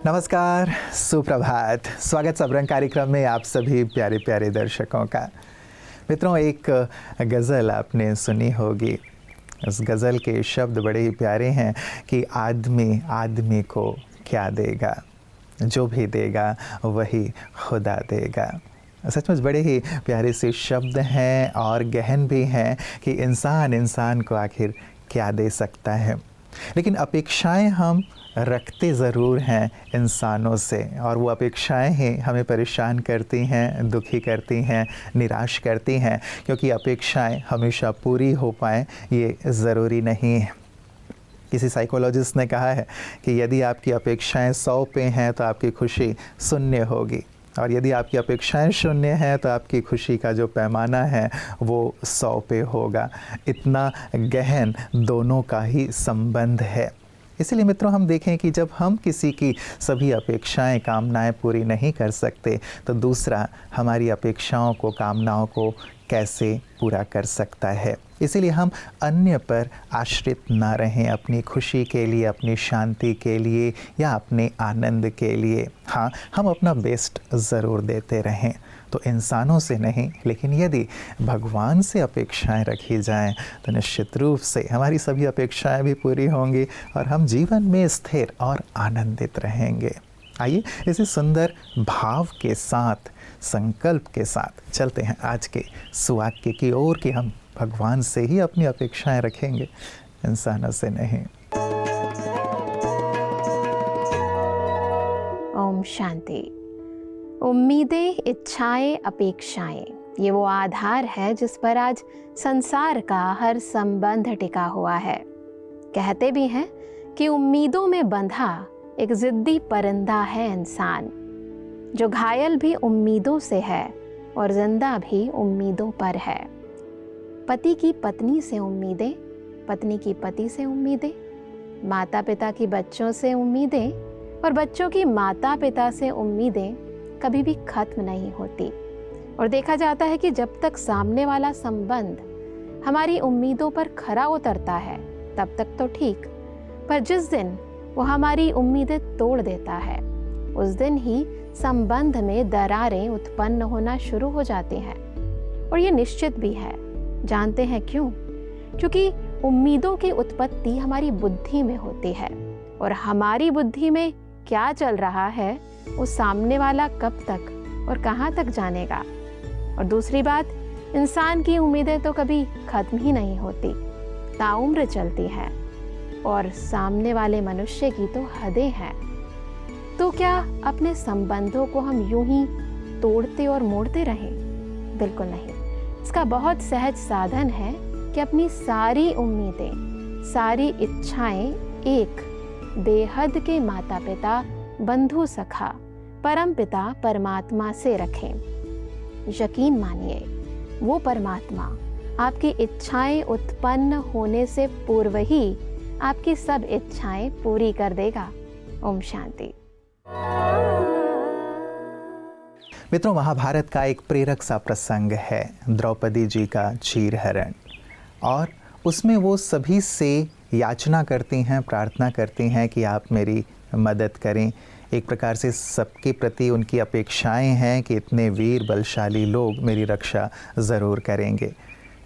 नमस्कार, सुप्रभात। स्वागत सबरंग कार्यक्रम में आप सभी प्यारे प्यारे दर्शकों का। मित्रों, एक गज़ल आपने सुनी होगी। उस गज़ल के शब्द बड़े ही प्यारे हैं कि आदमी आदमी को क्या देगा, जो भी देगा वही खुदा देगा। सचमुच बड़े ही प्यारे से शब्द हैं और गहन भी हैं कि इंसान इंसान को आखिर क्या दे सकता है। लेकिन अपेक्षाएं हम रखते ज़रूर हैं इंसानों से, और वो अपेक्षाएं ही हमें परेशान करती हैं, दुखी करती हैं, निराश करती हैं, क्योंकि अपेक्षाएं हमेशा पूरी हो पाएँ ये ज़रूरी नहीं है। किसी साइकोलॉजिस्ट ने कहा है कि यदि आपकी अपेक्षाएं 100 पे हैं तो आपकी खुशी 0 होगी, और यदि आपकी अपेक्षाएं 0 हैं तो आपकी खुशी का जो पैमाना है वो 100 पे होगा। इतना गहन दोनों का ही संबंध है। इसीलिए मित्रों, हम देखें कि जब हम किसी की सभी अपेक्षाएं, कामनाएं पूरी नहीं कर सकते तो दूसरा हमारी अपेक्षाओं को, कामनाओं को कैसे पूरा कर सकता है। इसीलिए हम अन्य पर आश्रित ना रहें अपनी खुशी के लिए, अपनी शांति के लिए या अपने आनंद के लिए। हाँ, हम अपना बेस्ट ज़रूर देते रहें, तो इंसानों से नहीं, लेकिन यदि भगवान से अपेक्षाएं रखी जाएं तो निश्चित रूप से हमारी सभी अपेक्षाएं भी पूरी होंगी और हम जीवन में स्थिर और आनंदित रहेंगे। आइए इसी सुंदर भाव के साथ, संकल्प के साथ चलते हैं आज के सुवाक्य की ओर कि हम भगवान से ही अपनी अपेक्षाएं रखेंगे, इंसानों से नहीं। ओम शांति। उम्मीदें, इच्छाएं, अपेक्षाएं, ये वो आधार है जिस पर आज संसार का हर संबंध टिका हुआ है। कहते भी हैं कि उम्मीदों में बंधा एक जिद्दी परिंदा है इंसान, जो घायल भी उम्मीदों से है और जिंदा भी उम्मीदों पर है। पति की पत्नी से उम्मीदें, पत्नी की पति से उम्मीदें, माता पिता की बच्चों से उम्मीदें और बच्चों की माता पिता से उम्मीदें कभी भी खत्म नहीं होती। और देखा जाता है कि जब तक सामने वाला संबंध हमारी उम्मीदों पर खरा उतरता है तब तक तो ठीक, पर जिस दिन वो हमारी उम्मीदें तोड़ देता है उस दिन ही संबंध में दरारें उत्पन्न होना शुरू हो जाती हैं। और ये निश्चित भी है। जानते हैं क्यों? क्योंकि उम्मीदों की उत्पत्ति हमारी बुद्धि में होती है, और हमारी बुद्धि में क्या चल रहा है वो सामने वाला कब तक और कहाँ तक जानेगा। और दूसरी बात, इंसान की उम्मीदें तो कभी खत्म ही नहीं होती, ताउम्र चलती है, और सामने वाले मनुष्य की तो हदें हैं। तो क्या अपने संबंधों को हम यूं ही तोड़ते और मोड़ते रहें? बिल्कुल नहीं। इसका बहुत सहज साधन है कि अपनी सारी उम्मीदें, सारी इच्छाएं एक बेहद के माता पिता, बंधु सखा, परम पिता परमात्मा से रखें। यकीन मानिए, वो परमात्मा आपकी इच्छाएं उत्पन्न होने से पूर्व ही आपकी सब इच्छाएं पूरी कर देगा। ओम शांति। मित्रों, महाभारत का एक प्रेरक सा प्रसंग है, द्रौपदी जी का चीरहरण, और उसमें वो सभी से याचना करती हैं, प्रार्थना करती हैं कि आप मेरी मदद करें। एक प्रकार से सबके प्रति उनकी अपेक्षाएं हैं कि इतने वीर बलशाली लोग मेरी रक्षा ज़रूर करेंगे।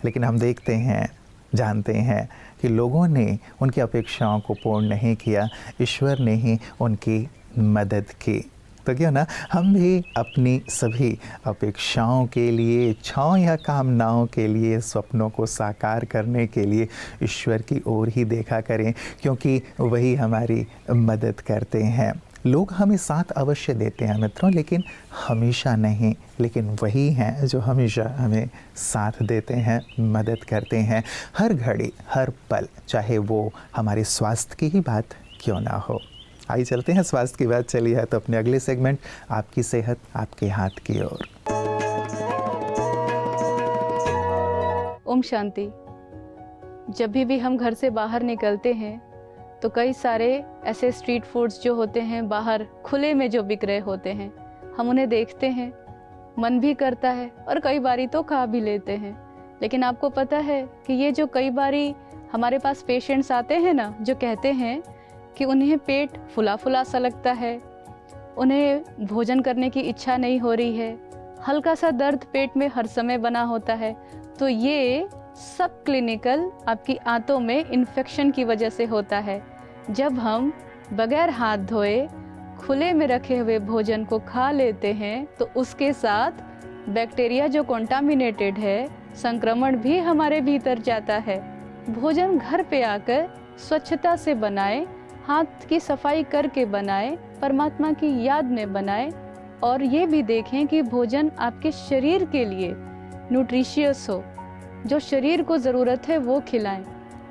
लेकिन हम देखते हैं, जानते हैं कि लोगों ने उनकी अपेक्षाओं को पूर्ण नहीं किया, ईश्वर ने ही उनकी मदद की। तो क्यों ना हम भी अपनी सभी अपेक्षाओं के लिए, इच्छाओं या कामनाओं के लिए, सपनों को साकार करने के लिए ईश्वर की ओर ही देखा करें, क्योंकि वही हमारी मदद करते हैं। लोग हमें साथ अवश्य देते हैं मित्रों, लेकिन हमेशा नहीं, लेकिन वही हैं जो हमेशा हमें साथ देते हैं, मदद करते हैं, हर घड़ी, हर पल, चाहे वो हमारे स्वास्थ्य की ही बात क्यों ना हो। आइए चलते हैं स्वास्थ्य की बात चली है तो अपने अगले सेगमेंट आपकी सेहत आपके हाथ की ओर। ओम शांति। जब भी हम घर से बाहर निकलते हैं तो कई सारे ऐसे स्ट्रीट फूड्स जो होते हैं बाहर खुले में जो बिक रहे होते हैं, हम उन्हें देखते हैं, मन भी करता है और कई बारी तो खा भी लेते हैं। लेकिन आपको पता है कि ये जो कई बारी हमारे पास पेशेंट्स आते हैं ना, जो कहते हैं कि उन्हें पेट फुला फुला सा लगता है उन्हें भोजन करने की इच्छा नहीं हो रही है, हल्का सा दर्द पेट में हर समय बना होता है, तो ये सब क्लिनिकल आपकी आंतों में इन्फेक्शन की वजह से होता है। जब हम बगैर हाथ धोए खुले में रखे हुए भोजन को खा लेते हैं तो उसके साथ बैक्टीरिया जो कॉन्टामिनेटेड है, संक्रमण भी हमारे भीतर जाता है। भोजन घर पे आकर स्वच्छता से बनाएं, हाथ की सफाई करके बनाएं, परमात्मा की याद में बनाएं और ये भी देखें कि भोजन आपके शरीर के लिए न्यूट्रिशियस हो, जो शरीर को ज़रूरत है वो खिलाएं।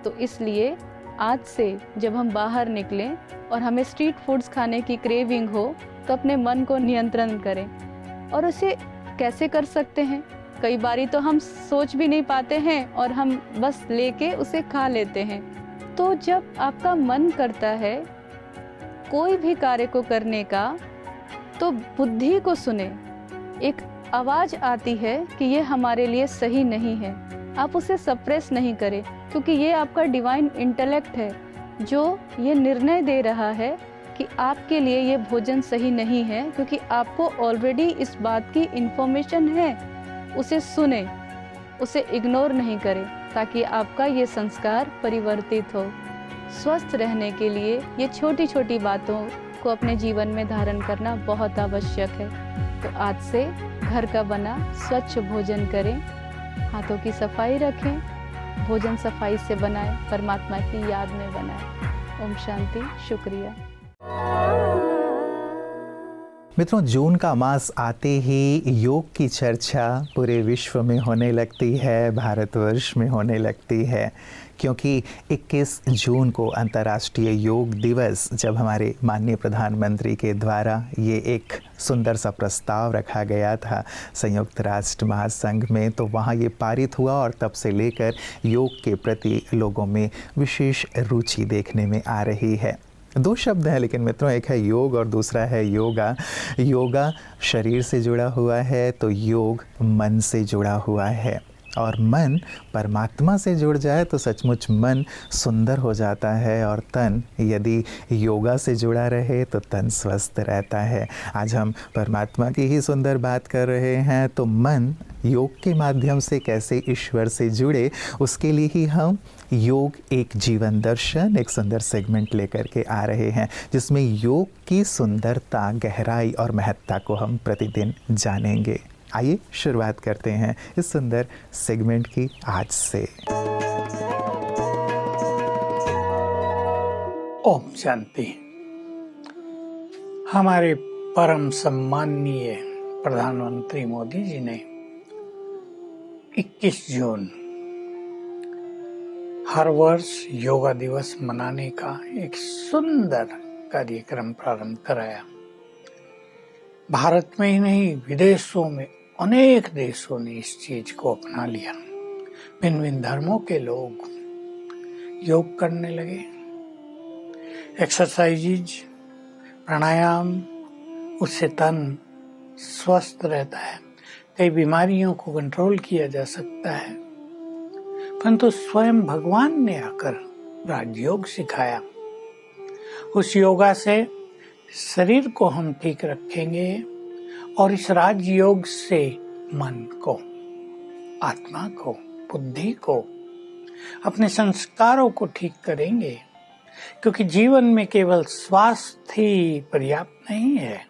तो इसलिए आज से जब हम बाहर निकलें और हमें स्ट्रीट फूड्स खाने की क्रेविंग हो तो अपने मन को नियंत्रण करें। और उसे कैसे कर सकते हैं? कई बारी तो हम सोच भी नहीं पाते हैं और हम बस लेके उसे खा लेते हैं। तो जब आपका मन करता है कोई भी कार्य को करने का, तो बुद्धि को सुने। एक आवाज़ आती है कि ये हमारे लिए सही नहीं है, आप उसे सप्रेस नहीं करें, क्योंकि ये आपका डिवाइन इंटेलेक्ट है जो ये निर्णय दे रहा है कि आपके लिए ये भोजन सही नहीं है, क्योंकि आपको ऑलरेडी इस बात की इन्फॉर्मेशन है। उसे सुने, उसे इग्नोर नहीं करें, ताकि आपका ये संस्कार परिवर्तित हो। स्वस्थ रहने के लिए ये छोटी छोटी बातों को अपने जीवन में धारण करना बहुत आवश्यक है। तो आज से घर का बना स्वच्छ भोजन करें, हाथों की सफाई रखें, भोजन सफाई से बनाएं, परमात्मा की याद में बनाएं। ओम शांति। शुक्रिया। मित्रों, जून का मास आते ही योग की चर्चा पूरे विश्व में होने लगती है, भारतवर्ष में होने लगती है, क्योंकि 21 जून को अंतर्राष्ट्रीय योग दिवस, जब हमारे माननीय प्रधानमंत्री के द्वारा ये एक सुंदर सा प्रस्ताव रखा गया था संयुक्त राष्ट्र महासंघ में, तो वहाँ ये पारित हुआ और तब से लेकर योग के प्रति लोगों में विशेष रुचि देखने में आ रही है। दो शब्द हैं लेकिन मित्रों, एक है योग और दूसरा है योगा। योगा शरीर से जुड़ा हुआ है तो योग मन से जुड़ा हुआ है, और मन परमात्मा से जुड़ जाए तो सचमुच मन सुंदर हो जाता है, और तन यदि योगा से जुड़ा रहे तो तन स्वस्थ रहता है। आज हम परमात्मा की ही सुंदर बात कर रहे हैं, तो मन योग के माध्यम से कैसे ईश्वर से जुड़े, उसके लिए ही हम योग एक जीवन दर्शन, एक सुंदर सेगमेंट लेकर के आ रहे हैं, जिसमें योग की सुंदरता, गहराई और महत्ता को हम प्रतिदिन जानेंगे। आइए शुरुआत करते हैं इस सुंदर सेगमेंट की आज से। ओम शांति। हमारे परम सम्माननीय प्रधानमंत्री मोदी जी ने 21 जून हर वर्ष योगा दिवस मनाने का एक सुंदर कार्यक्रम प्रारंभ कराया। भारत में ही नहीं, विदेशों में अनेक देशों ने इस चीज को अपना लिया। भिन्न भिन्न धर्मों के लोग योग करने लगे। एक्सरसाइज, प्राणायाम, उससे तन स्वस्थ रहता है, कई बीमारियों को कंट्रोल किया जा सकता है। परंतु स्वयं भगवान ने आकर राजयोग सिखाया। उस योगा से शरीर को हम ठीक रखेंगे और इस राजयोग से मन को, आत्मा को, बुद्धि को, अपने संस्कारों को ठीक करेंगे, क्योंकि जीवन में केवल स्वास्थ्य ही पर्याप्त नहीं है।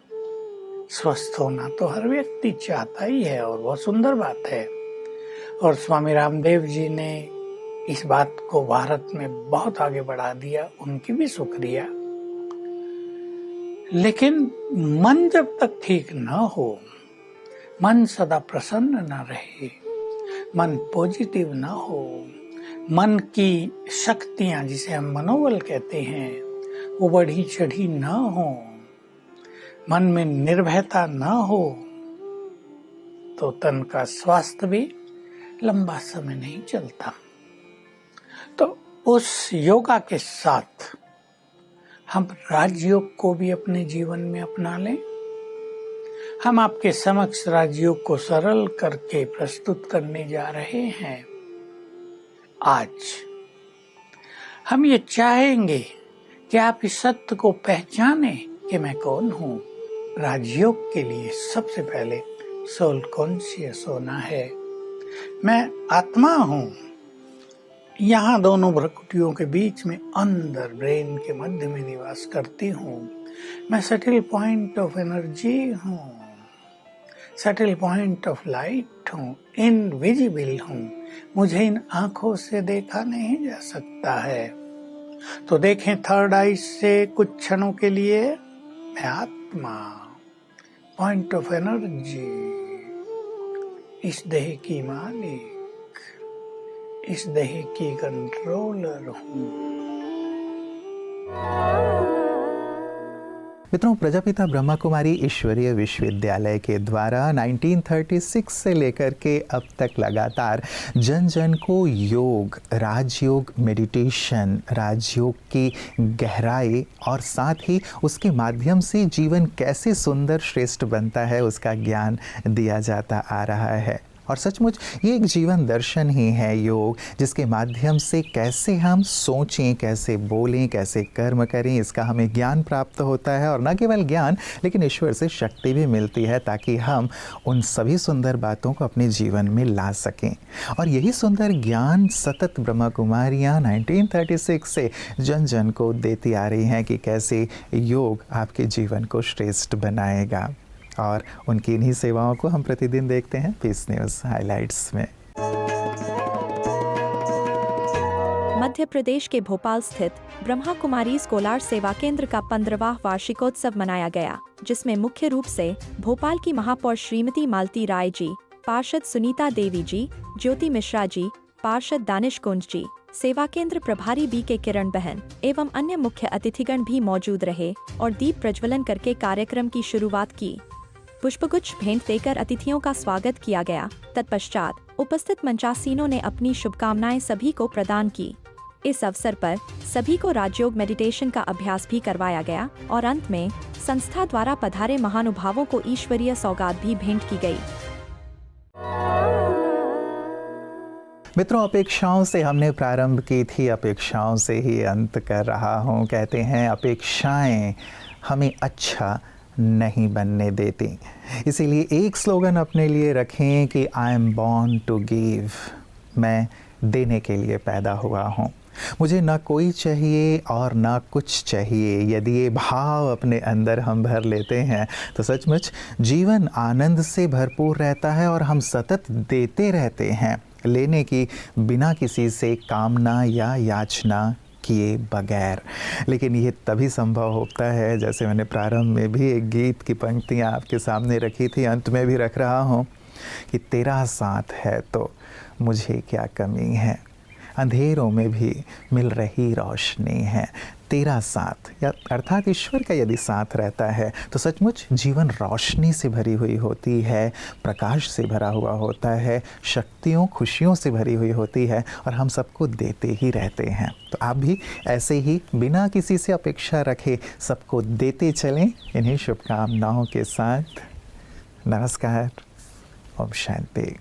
स्वस्थ होना तो हर व्यक्ति चाहता ही है और बहुत सुंदर बात है। और स्वामी रामदेव जी ने इस बात को भारत में बहुत आगे बढ़ा दिया, उनकी भी शुक्रिया। लेकिन मन जब तक ठीक न हो, मन सदा प्रसन्न न रहे, मन पॉजिटिव न हो, मन की शक्तियां जिसे हम मनोबल कहते हैं वो बढ़ी चढ़ी न हो, मन में निर्भयता न हो, तो तन का स्वास्थ्य भी लंबा समय नहीं चलता। तो उस योगा के साथ हम राजयोग को भी अपने जीवन में अपना लें। हम आपके समक्ष राजयोग को सरल करके प्रस्तुत करने जा रहे हैं। आज हम ये चाहेंगे कि आप इस सत्य को पहचानें कि मैं कौन हूँ, राजयोग के लिए सबसे पहले सोल कॉन्शियस होना है। मैं आत्मा हूँ, यहाँ दोनों भ्रुकुटियों के बीच में अंदर ब्रेन के मध्य में निवास करती हूँ। मैं सटल पॉइंट ऑफ एनर्जी हूँ, सटल पॉइंट ऑफ लाइट हूँ, इनविजिबल हूँ। मुझे इन आंखों से देखा नहीं जा सकता है। तो देखें थर्ड आई से कुछ क्षणों के लिए। मैं आत्मा, पॉइंट ऑफ एनर्जी, इस देह की मालिक, इस देह की कंट्रोलर हूँ। मित्रों, प्रजापिता ब्रह्मा कुमारी ईश्वरीय विश्वविद्यालय के द्वारा 1936 से लेकर के अब तक लगातार जन जन को योग, राजयोग, मेडिटेशन, राजयोग की गहराई और साथ ही उसके माध्यम से जीवन कैसे सुंदर श्रेष्ठ बनता है उसका ज्ञान दिया जाता आ रहा है। और सचमुच ये एक जीवन दर्शन ही है योग, जिसके माध्यम से कैसे हम सोचें, कैसे बोलें, कैसे कर्म करें, इसका हमें ज्ञान प्राप्त होता है। और न केवल ज्ञान लेकिन ईश्वर से शक्ति भी मिलती है ताकि हम उन सभी सुंदर बातों को अपने जीवन में ला सकें। और यही सुंदर ज्ञान सतत ब्रह्मा कुमारियाँ 1936 से जन जन को देती आ रही हैं कि कैसे योग आपके जीवन को श्रेष्ठ बनाएगा। और उनकी इन्हीं सेवाओं को हम प्रतिदिन देखते हैं पीस न्यूज़ हाइलाइट्स में। मध्य प्रदेश के भोपाल स्थित ब्रह्मा कुमारी स्कोलार सेवा केंद्र का 15वां वार्षिकोत्सव मनाया गया, जिसमें मुख्य रूप से भोपाल की महापौर श्रीमती मालती राय जी, पार्षद सुनीता देवी जी, ज्योति मिश्रा जी, पार्षद दानिश कुंज जी, सेवा केंद्र प्रभारी BK किरण बहन एवं अन्य मुख्य अतिथिगण भी मौजूद रहे और दीप प्रज्वलन करके कार्यक्रम की शुरुआत की। पुष्पगुच्छ भेंट देकर अतिथियों का स्वागत किया गया। तत्पश्चात उपस्थित मंचासीनों ने अपनी शुभकामनाएं सभी को प्रदान की। इस अवसर पर सभी को राजयोग मेडिटेशन का अभ्यास भी करवाया गया और अंत में संस्था द्वारा पधारे महानुभावों को ईश्वरीय सौगात भी भेंट की गई। मित्रों, अपेक्षाओं से हमने प्रारंभ की थी, अपेक्षाओं से ही अंत कर रहा हूँ। कहते हैं अपेक्षाएं हमें अच्छा नहीं बनने देती। इसीलिए एक स्लोगन अपने लिए रखें कि I am born to give, मैं देने के लिए पैदा हुआ हूँ। मुझे ना कोई चाहिए और ना कुछ चाहिए। यदि ये भाव अपने अंदर हम भर लेते हैं तो सचमुच जीवन आनंद से भरपूर रहता है और हम सतत देते रहते हैं, लेने की बिना किसी से कामना या याचना किए बगैर। लेकिन ये तभी संभव होता है, जैसे मैंने प्रारंभ में भी एक गीत की पंक्तियाँ आपके सामने रखी थी, अंत में भी रख रहा हूँ कि तेरा साथ है तो मुझे क्या कमी है, अंधेरों में भी मिल रही रोशनी है। तेरा साथ या अर्थात ईश्वर का यदि साथ रहता है तो सचमुच जीवन रोशनी से भरी हुई होती है, प्रकाश से भरा हुआ होता है, शक्तियों खुशियों से भरी हुई होती है और हम सबको देते ही रहते हैं। तो आप भी ऐसे ही बिना किसी से अपेक्षा रखे सबको देते चलें। इन्हीं शुभकामनाओं के साथ नमस्कार, ओम शांति।